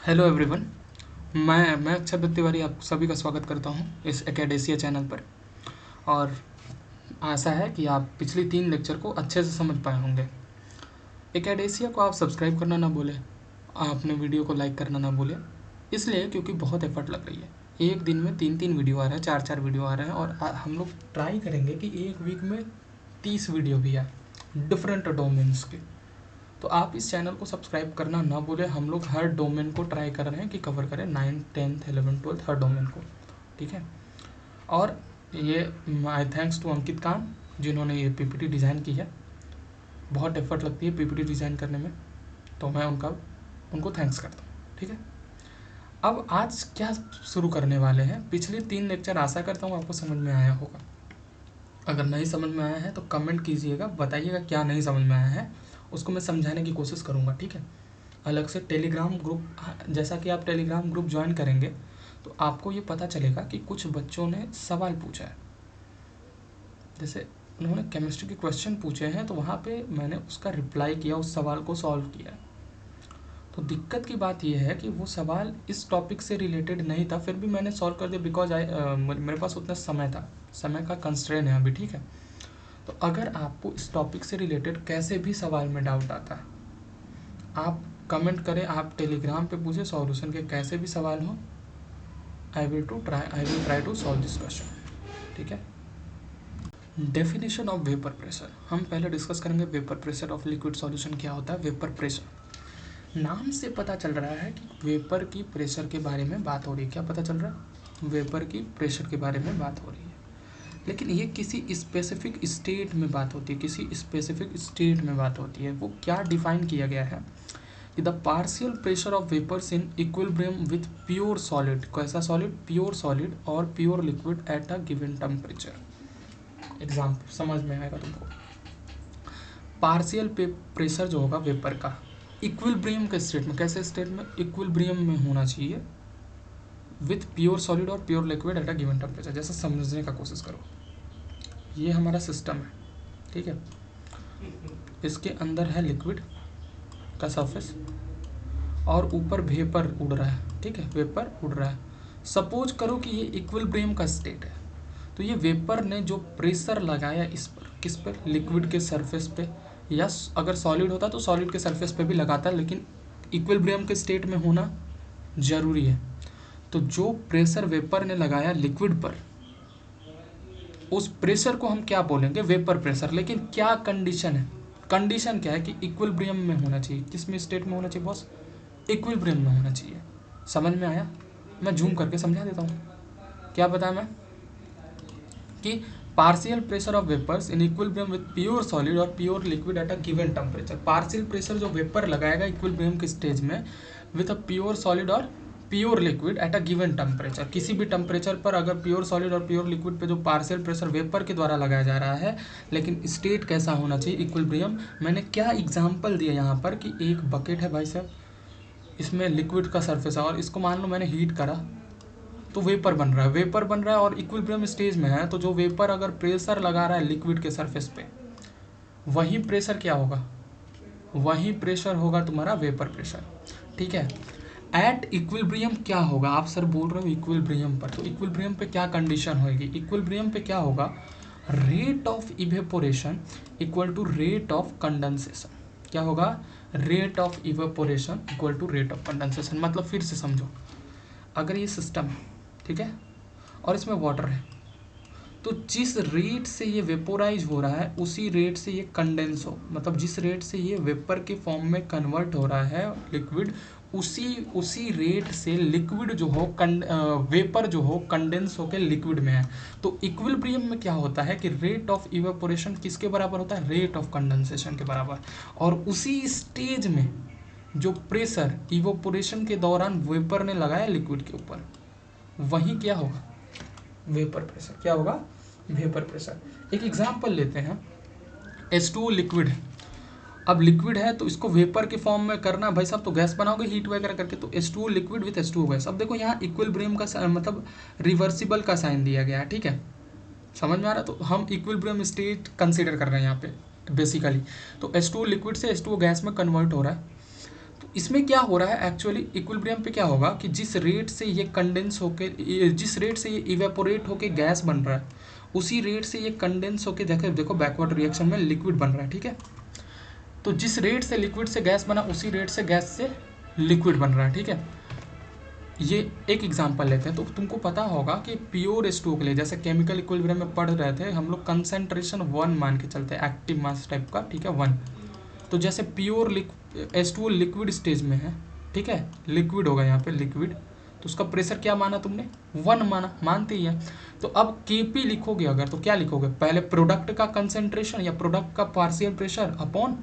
Hello everyone. मैं अक्षर दत्त तिवारी आप सभी का स्वागत करता हूं इस एकेडेसिया चैनल पर। और आशा है कि आप पिछली 3 लेक्चर को अच्छे से समझ पाए होंगे। एकेडेसिया को आप सब्सक्राइब करना ना भूलें, अपने वीडियो को लाइक करना ना भूलें, इसलिए क्योंकि बहुत एफर्ट लग रही है। एक दिन में 3-3 वीडियो आ रहा है, 4-4 वीडियो आ रहे हैं, और हम लोग ट्राई करेंगे कि एक वीक में 30 वीडियो भी आए डिफरेंट डोमेन्स के। तो आप इस चैनल को सब्सक्राइब करना ना भूलें। हम लोग हर डोमेन को ट्राई कर रहे हैं कि कवर करें, 9th 10th 11th 12th हर डोमेन को, ठीक है। और ये माय थैंक्स टू अंकित कान जिन्होंने ये पीपीटी डिज़ाइन की है। बहुत एफर्ट लगती है पीपीटी डिज़ाइन करने में, तो मैं उनको थैंक्स करता हूँ, ठीक है। अब आज क्या शुरू करने वाले हैं, पिछले 3 लेक्चर आशा करता हूँ आपको समझ में आया होगा। अगर नहीं समझ में आया है तो कमेंट कीजिएगा, बताइएगा क्या नहीं समझ में आया है, उसको मैं समझाने की कोशिश करूँगा, ठीक है। अलग से टेलीग्राम ग्रुप, जैसा कि आप टेलीग्राम ग्रुप ज्वाइन करेंगे तो आपको ये पता चलेगा कि कुछ बच्चों ने सवाल पूछा है। जैसे उन्होंने केमिस्ट्री के क्वेश्चन पूछे हैं, तो वहाँ पे मैंने उसका रिप्लाई किया, उस सवाल को सॉल्व किया। तो दिक्कत की बात यह है कि वो सवाल इस टॉपिक से रिलेटेड नहीं था, फिर भी मैंने सॉल्व कर दिया बिकॉज मेरे पास उतना समय था, समय का कंस्ट्रेन है अभी, ठीक है। तो अगर आपको इस टॉपिक से रिलेटेड कैसे भी सवाल में डाउट आता है, आप कमेंट करें, आप टेलीग्राम पे पूछे, सॉल्यूशन के कैसे भी सवाल हो, I will try to solve this question, ठीक है। डेफिनेशन ऑफ वेपर प्रेशर हम पहले डिस्कस करेंगे। Vapour pressure of liquid solution क्या होता है। वेपर प्रेशर, नाम से पता चल रहा है कि वेपर की प्रेशर के बारे में बात हो रही है। क्या पता चल रहा है? वेपर की प्रेशर के बारे में बात हो रही है, लेकिन ये किसी स्पेसिफिक स्टेट में बात होती है, किसी स्पेसिफिक स्टेट में बात होती है। वो क्या डिफाइन किया गया है कि the partial pressure of vapours in equilibrium with pure solid. कैसा सॉलिड? प्योर सॉलिड और pure liquid at a given temperature. Example समझ में आएगा तुमको। पार्शियल प्रेशर जो होगा वेपर का इक्विलिब्रियम के स्टेट में, कैसे स्टेट में? इक्विलिब्रियम में होना चाहिए विथ प्योर सॉलिड और pure liquid at a given temperature. जैसा समझने का कोशिश करो, ये हमारा सिस्टम है, ठीक है। इसके अंदर है लिक्विड का सरफेस और ऊपर वेपर उड़ रहा है, ठीक है, वेपर उड़ रहा है। सपोज करो कि ये इक्विलिब्रियम का स्टेट है, तो ये वेपर ने जो प्रेशर लगाया इस पर, किस पर? लिक्विड के सरफेस पे, या अगर सॉलिड होता तो सॉलिड के सरफेस पे भी लगाता, लेकिन इक्विलिब्रियम के स्टेट में होना जरूरी है। तो जो प्रेशर वेपर ने लगाया लिक्विड पर, उस प्रेशर को हम क्या बोलेंगे? Vapour pressure. लेकिन क्या कंडीशन है? कंडीशन क्या है कि इक्विलिब्रियम में होना चाहिए। किस में स्टेट में होना चाहिए बॉस? इक्विलिब्रियम में होना चाहिए। समझ में आया? मैं जूम करके समझा देता हूँ। क्या बताया मैं कि partial pressure of vapours in equilibrium with pure solid और pure liquid at a given temperature. Partial pressure जो वेपर लगाएगा इक्विलिब्रियम के स्टेज में विद अ प्योर सॉलिड और pure liquid at a given temperature, किसी भी टेम्परेचर पर अगर प्योर सॉलिड और प्योर लिक्विड पे जो पार्शियल प्रेशर वेपर के द्वारा लगाया जा रहा है, लेकिन स्टेट कैसा होना चाहिए? इक्विलिब्रियम। मैंने क्या एग्जांपल दिया यहाँ पर कि एक बकेट है भाई साहब, इसमें लिक्विड का सरफेस है और इसको मान लो मैंने हीट करा तो वेपर बन रहा है, वेपर बन रहा है और इक्विलिब्रियम स्टेज में है। तो जो वेपर अगर प्रेशर लगा रहा है लिक्विड के सरफेस पे, वही प्रेशर क्या होगा? वही प्रेशर होगा तुम्हारा वेपर प्रेशर, ठीक है। एट इक्विलिब्रियम क्या होगा? आप सर बोल रहे हो इक्विलिब्रियम पर, तो इक्विलिब्रियम पे क्या कंडीशन होगी? इक्विलिब्रियम पे क्या होगा? Rate of evaporation equal to rate of condensation. क्या होगा? Rate of evaporation equal to rate of condensation. मतलब फिर से समझो, अगर ये सिस्टम है, ठीक है, और इसमें वाटर है, तो जिस रेट से ये वेपोराइज हो रहा है उसी रेट से ये कंडेंस हो, मतलब जिस रेट से ये वेपर के फॉर्म में कन्वर्ट हो रहा है लिक्विड, उसी रेट से लिक्विड जो हो वेपर जो हो कंडेंस होकर लिक्विड में है। तो इक्विलिब्रियम में क्या होता है कि रेट ऑफ इवेपोरेशन किसके बराबर होता है? रेट ऑफ कंडेंसेशन के बराबर। और उसी स्टेज में जो प्रेशर इवेपोरेशन के दौरान वेपर ने लगाया लिक्विड के ऊपर, वही क्या होगा? Vapour pressure. क्या होगा? Vapour pressure. एक एग्जांपल लेते हैं, H2O लिक्विड है। अब लिक्विड है तो इसको वेपर के फॉर्म में करना भाई साहब, तो गैस बनाओगे हीट वगैरह करके, तो H2O liquid with H2O gas. अब देखो यहाँ इक्विलिब्रियम का मतलब रिवर्सिबल का साइन दिया गया है, ठीक है, समझ में आ रहा है? तो हम इक्विलिब्रियम स्टेट कंसिडर कर रहे हैं यहाँ पे बेसिकली। तो H2O लिक्विड से H2O गैस में कन्वर्ट हो रहा है, तो इसमें क्या हो रहा है एक्चुअली, इक्विलिब्रियम पे क्या होगा कि जिस रेट से ये कंडेंस होके, जिस रेट से ये इवेपोरेट होके गैस बन रहा है, उसी रेट से ये कंडेंस होके देखो बैकवर्ड रिएक्शन में लिक्विड बन रहा है, ठीक है। तो जिस रेट से लिक्विड से गैस बना, उसी रेट से गैस से लिक्विड बन रहा है, ठीक है। ये एक एग्जांपल लेते हैं। तो तुमको पता होगा कि प्योर H2O के लिए, जैसे केमिकल इक्विलिब्रियम में पढ़ रहे थे हम लोग, कंसेंट्रेशन 1 मान के चलते हैं, एक्टिव मास टाइप का, ठीक है, 1। तो जैसे प्योर H2O लिक्विड स्टेज में है, ठीक है, लिक्विड होगा यहाँ पे लिक्विड, तो उसका प्रेशर क्या माना तुमने, 1 माना, मानते ही है। तो अब Kp लिखोगे अगर, तो क्या लिखोगे, पहले प्रोडक्ट का कंसेंट्रेशन या प्रोडक्ट का पार्शियल प्रेशर अपॉन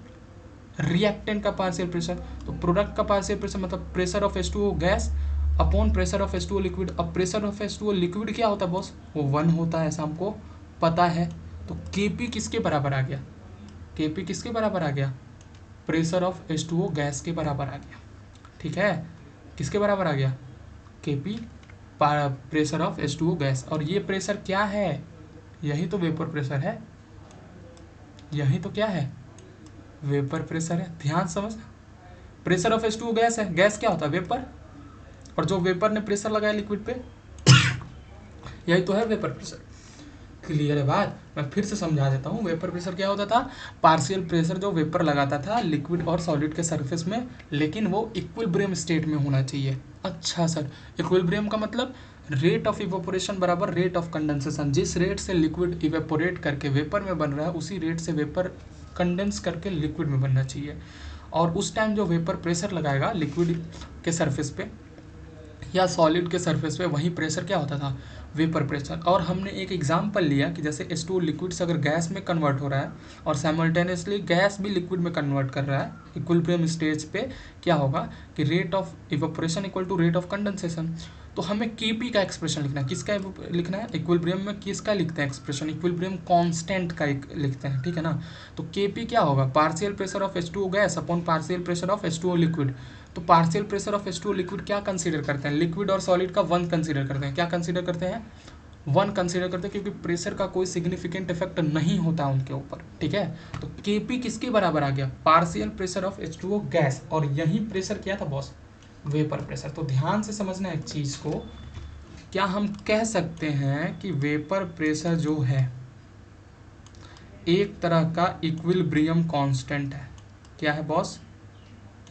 रिएक्टेंट का पार्शियल प्रेशर। तो प्रोडक्ट का पार्शियल प्रेशर मतलब pressure of H2O gas upon pressure of H2O liquid. अब प्रेशर ऑफ H2O लिक्विड क्या होता है बॉस, वो 1 होता है, ऐसा हमको पता है। तो Kp किसके बराबर आ गया, Kp किसके बराबर आ गया, प्रेशर ऑफ H2O गैस के बराबर आ गया, ठीक है। किसके बराबर आ गया, Kp pressure of H2O gas. और ये प्रेशर क्या है, यही तो वेपर प्रेशर है, यही तो क्या है, वेपर प्रेशर है। ध्यान समझ, प्रेशर ऑफ H2O गैस है, गैस क्या होता है, वेपर, और जो वेपर ने प्रेशर लगाया लिक्विड पे, यही तो है वेपर प्रेशर। क्लियर है बात, मैं फिर से समझा देता हूँ। वेपर प्रेशर क्या होता था, पार्शियल प्रेशर जो वेपर लगाता था लिक्विड और सॉलिड के सरफेस में, लेकिन वो इक्विलिब्रियम स्टेट में होना चाहिए। अच्छा सर, इक्विलिब्रियम का मतलब रेट ऑफ इवेपोरेशन बराबर रेट ऑफ कंडेंसेशन। जिस रेट से लिक्विड इवेपोरेट करके वेपर में बन रहा है, उसी रेट से वेपर कंडेंस करके लिक्विड में बनना चाहिए। और उस टाइम जो वेपर प्रेशर लगाएगा लिक्विड के सरफेस पे या सॉलिड के सरफेस पे, वही प्रेशर क्या होता था, वेपर प्रेशर। और हमने एक एग्जांपल लिया कि जैसे H2O लिक्विड से अगर गैस में कन्वर्ट हो रहा है और साइमल्टेनियसली गैस भी लिक्विड में कन्वर्ट कर रहा है, इक्विलिब्रियम स्टेज पे क्या होगा कि rate of evaporation equal to rate of condensation. तो हमें Kp का एक्सप्रेशन लिखना है, किसका लिखना है, इक्विलिब्रियम में किसका लिखते हैं एक्सप्रेशन, इक्विलिब्रियम कांस्टेंट का लिखते हैं, ठीक है ना। तो Kp क्या होगा, partial pressure of H2O gas upon partial pressure of H2O liquid. तो partial pressure of H2O liquid क्या कंसीडर करते हैं, लिक्विड और सॉलिड का 1 कंसीडर करते हैं। क्या कंसीडर करते हैं, 1 कंसीडर करते हैं, क्योंकि प्रेशर का कोई सिग्निफिकेंट इफेक्ट नहीं होता उनके ऊपर, ठीक है। तो Kp किसके बराबर आ गया, partial pressure of H2O gas, और यही प्रेशर क्या था बॉस, वेपर प्रेशर। तो ध्यान से समझना एक चीज को, क्या हम कह सकते हैं कि वेपर प्रेशर जो है एक तरह का इक्विलिब्रियम कांस्टेंट है। क्या है बॉस,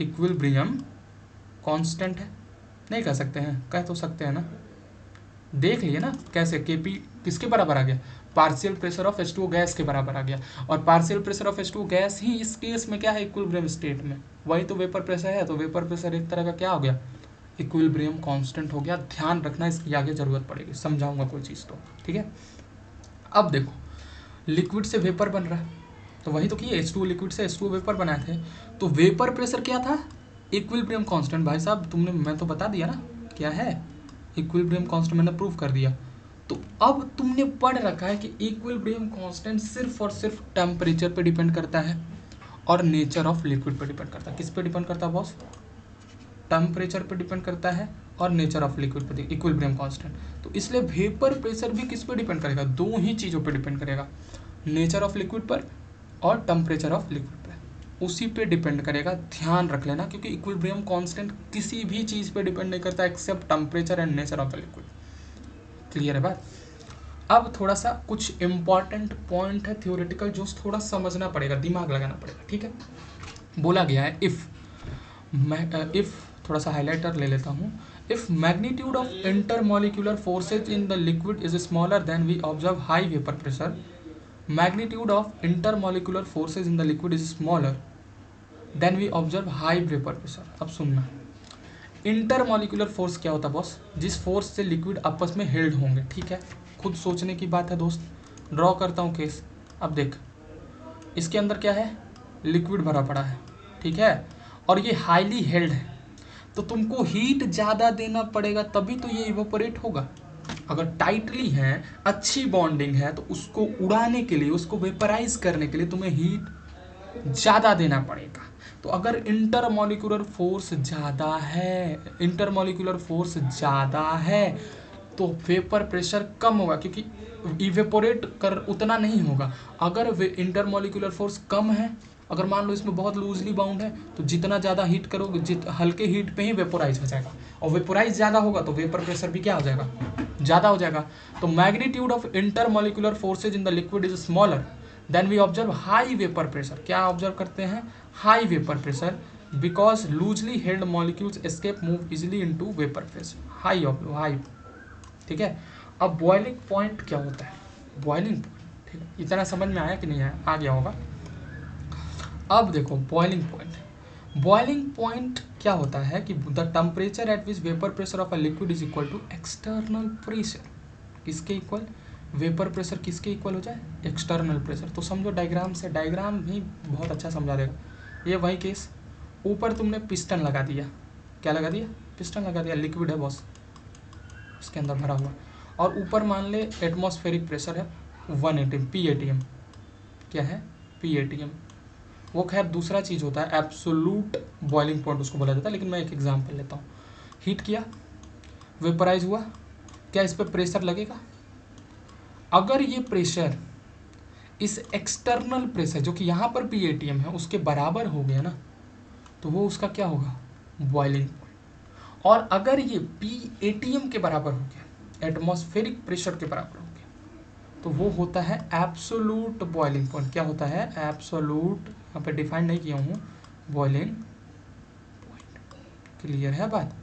इक्विलिब्रियम कांस्टेंट है। नहीं कह सकते हैं, कह तो सकते हैं ना, देख लिए ना कैसे। Kp किसके बराबर आ गया, partial pressure of H2O gas के बराबर आ गया। और partial pressure of H2O gas ही इस केस में क्या है, इक्विलिब्रियम स्टेट में, वही तो वेपर प्रेशर है। तो वेपर प्रेशर एक तरह का क्या हो गया, इक्विलिब्रियम कांस्टेंट हो गया। ध्यान रखना, इसकी आगे जरूरत पड़ेगी, समझाऊंगा कोई चीज़ तो, ठीक है। अब देखो, लिक्विड से वेपर बन रहा है, तो वही तो किए, H2O लिक्विड से H2O वेपर बनाए थे। तो वेपर प्रेशर क्या था, इक्विलिब्रियम कांस्टेंट। भाई साहब तुमने, मैं तो बता दिया ना क्या है, इक्विलिब्रियम कांस्टेंट मैंने प्रूव कर दिया। तो अब तुमने पढ़ रखा है कि इक्विलिब्रियम कांस्टेंट सिर्फ और सिर्फ टेम्परेचर पे डिपेंड करता है और नेचर ऑफ लिक्विड पे डिपेंड करता है। किस पे डिपेंड करता है बॉस, टेम्परेचर पे डिपेंड करता है और नेचर ऑफ लिक्विड पे, इक्विलिब्रियम कांस्टेंट। तो इसलिए वेपर प्रेशर भी किस पे डिपेंड करेगा, दो ही चीज़ों पे डिपेंड करेगा, नेचर ऑफ लिक्विड पर और टेम्परेचर ऑफ लिक्विड पर, उसी पे डिपेंड करेगा। ध्यान रख लेना, क्योंकि इक्विलिब्रियम कांस्टेंट किसी भी चीज़ पे डिपेंड नहीं करता except temperature and nature of the liquid. Clear है बात। अब थोड़ा सा कुछ इंपॉर्टेंट पॉइंट है थ्योरेटिकल, जो थोड़ा समझना पड़ेगा, दिमाग लगाना पड़ेगा, ठीक है। बोला गया है इफ़ थोड़ा सा हाइलाइटर ले लेता हूँ, if magnitude of intermolecular forces in the liquid is smaller than we observe high vapour pressure, magnitude of intermolecular forces in the liquid is smaller than we observe high vapour pressure. अब सुनना, intermolecular force क्या होता है boss, जिस force से liquid आपस में held होंगे, ठीक है। खुद सोचने की बात है दोस्त, ड्रॉ करता हूँ केस। अब देख, इसके अंदर क्या है, लिक्विड भरा पड़ा है, ठीक है, और ये हाईली हेल्ड है, तो तुमको हीट ज़्यादा देना पड़ेगा, तभी तो ये इवेपोरेट होगा। अगर टाइटली है, अच्छी बॉन्डिंग है, तो उसको उड़ाने के लिए, उसको वेपराइज करने के लिए तुम्हें हीट ज़्यादा देना पड़ेगा। तो अगर इंटरमॉलिक्यूलर फोर्स ज़्यादा है, तो वेपर प्रेशर कम होगा, क्योंकि इवेपोरेट कर उतना नहीं होगा। अगर इंटरमॉलिक्यूलर फोर्स कम है अगर मान लो इसमें बहुत लूजली बाउंड है तो जितना ज़्यादा हीट करोगे हल्के हीट पे ही वेपोराइज हो जाएगा, और वेपोराइज ज़्यादा होगा तो वेपर प्रेशर भी क्या हो जाएगा, ज़्यादा हो जाएगा। तो magnitude of intermolecular forces in the liquid is smaller than we observe high vapour pressure. क्या ऑब्जर्व करते हैं, high vapour pressure, because loosely held molecules escape move easily into vapour phase, high. ठीक है, अब बॉइलिंग पॉइंट क्या होता है, boiling point, ठीक है, इतना समझ में आया कि नहीं आया, आ गया होगा। अब देखो बॉइलिंग पॉइंट क्या होता है कि the temperature at which vapour pressure of a liquid is equal to external pressure. किसके इक्वल, वेपर प्रेशर किसके इक्वल हो जाए, एक्सटर्नल प्रेशर। तो समझो डायग्राम से, डायग्राम भी बहुत अच्छा समझा देगा। ये वही केस, ऊपर तुमने पिस्टन लगा दिया, क्या लगा दिया, पिस्टन लगा दिया, लिक्विड है बॉस इसके अंदर भरा हुआ, और ऊपर मान ले एटमॉस्फेरिक प्रेशर है 180 PATM, क्या है, PATM। वो खैर दूसरा चीज़ होता है, एब्सोलूट बॉइलिंग पॉइंट उसको बोला जाता है, लेकिन मैं एक एग्जांपल लेता हूँ। हीट किया, वेपराइज हुआ, क्या इस पर प्रेशर लगेगा, अगर ये प्रेशर इस एक्सटर्नल प्रेशर जो कि यहाँ पर PATM है उसके बराबर हो गया ना, तो वो उसका क्या होगा, बॉइलिंग पॉइंट। और अगर ये PATM के बराबर हो गया, एटमॉस्फेरिक प्रेशर के बराबर हो गया, तो वो होता है एब्सोलूट बॉइलिंग पॉइंट। क्या होता है, एब्सोलूट, यहाँ पे डिफाइन नहीं किया हूँ, बॉइलिंग पॉइंट। क्लियर है बात,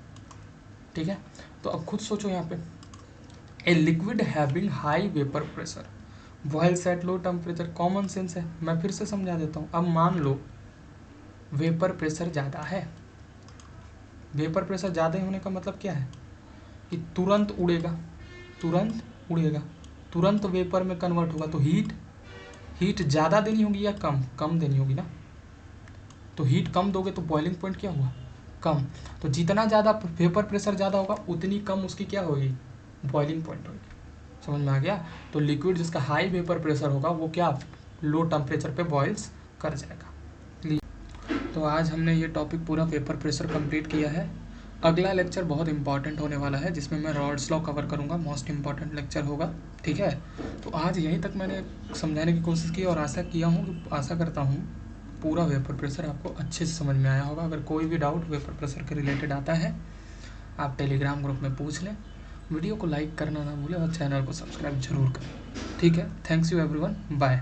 ठीक है। तो अब खुद सोचो यहाँ पे, a liquid having high vapour pressure boils at low temperature, common sense है, मैं फिर से समझा देता हूँ। अब मान लो वेपर प्रेशर ज़्यादा है, वेपर प्रेशर ज़्यादा होने का मतलब क्या है कि तुरंत उड़ेगा, तुरंत वेपर में कन्वर्ट होगा। तो हीट ज़्यादा देनी होगी या कम देनी होगी ना, तो हीट कम दोगे तो बॉइलिंग पॉइंट क्या हुआ, कम। तो जितना ज़्यादा वेपर प्रेशर ज़्यादा होगा उतनी कम उसकी क्या होगी, बॉइलिंग पॉइंट होगी। समझ में आ गया। तो लिक्विड जिसका हाई वेपर प्रेशर होगा वो क्या लो टेम्परेचर पे बॉइल्स कर जाएगा। तो आज हमने ये टॉपिक पूरा वेपर प्रेशर कंप्लीट किया है। अगला लेक्चर बहुत इंपॉर्टेंट होने वाला है जिसमें मैं रॉल्स लॉ कवर करूँगा, मोस्ट इंपॉर्टेंट लेक्चर होगा, ठीक है। तो आज यहीं तक मैंने समझाने की कोशिश की और आशा करता हूँ पूरा वेपर प्रेशर आपको अच्छे से समझ में आया होगा। अगर कोई भी डाउट वेपर प्रेशर के रिलेटेड आता है आप टेलीग्राम ग्रुप में पूछ लें। वीडियो को लाइक करना ना भूलें और चैनल को सब्सक्राइब जरूर करें, ठीक है। Thanks you everyone, bye.